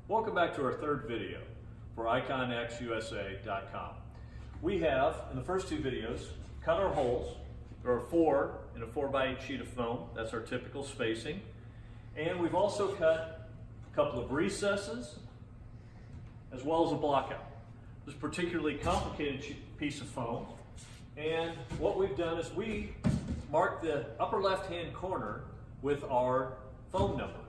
Welcome back to our third video for Iconxusa.com. We have, in the first two videos, cut our holes. There are 4 in a 4x8 sheet of foam. That's our typical spacing. And we've also cut a couple of recesses as well as a blockout. This is a particularly complicated piece of foam. And what we've done is we marked the upper left-hand corner with our foam number.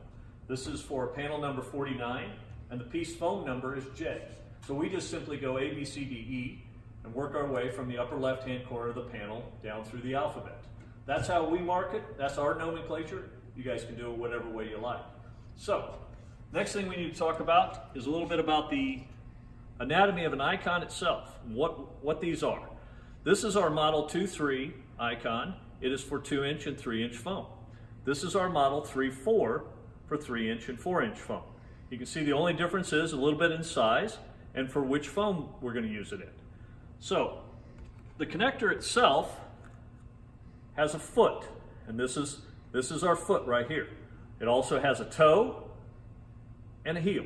This is for panel number 49, and the piece foam number is J. So we just simply go A, B, C, D, E, and work our way from the upper left-hand corner of the panel down through the alphabet. That's how we mark it. That's our nomenclature. You guys can do it whatever way you like. So, next thing we need to talk about is a little bit about the anatomy of an icon itself, and what these are. This is our Model 2-3 icon. It is for 2-inch and 3-inch foam. This is our Model 3-4 for 3-inch and 4-inch foam. You can see the only difference is a little bit in size and for which foam we're going to use it in. So, the connector itself has a foot, and this is our foot right here. It also has a toe and a heel.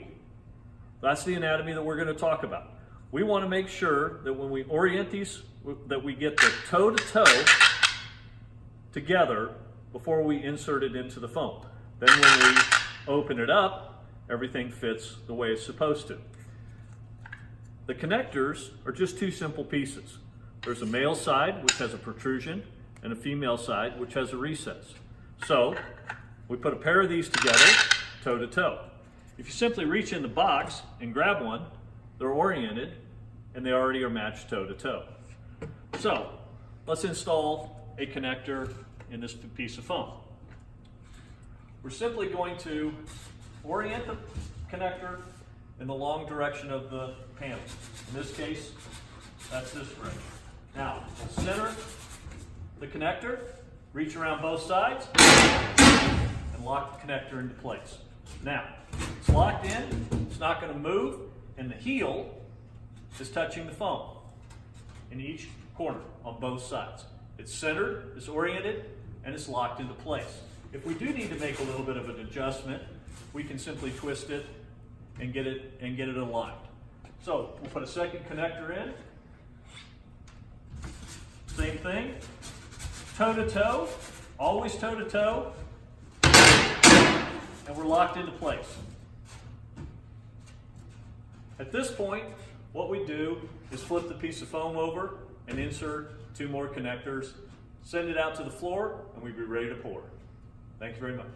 That's the anatomy that we're going to talk about. We want to make sure that when we orient these, that we get the toe to toe together before we insert it into the foam. Then when we open it up, everything fits the way it's supposed to. The connectors are just 2 simple pieces. There's a male side, which has a protrusion, and a female side, which has a recess. So, we put a pair of these together, toe to toe. If you simply reach in the box and grab one, they're oriented, and they already are matched toe to toe. So, let's install a connector in this piece of foam. We're simply going to orient the connector in the long direction of the panel. In this case, that's this way. Now, center the connector, reach around both sides, and lock the connector into place. Now, it's locked in, it's not going to move, and the heel is touching the foam in each corner on both sides. It's centered, it's oriented, and it's locked into place. If we do need to make a little bit of an adjustment, we can simply twist it and get it aligned. So we'll put a second connector in. Same thing. Toe to toe, always toe to toe, and we're locked into place. At this point, what we do is flip the piece of foam over and insert 2 more connectors, send it out to the floor, and we'll be ready to pour. Thank you very much.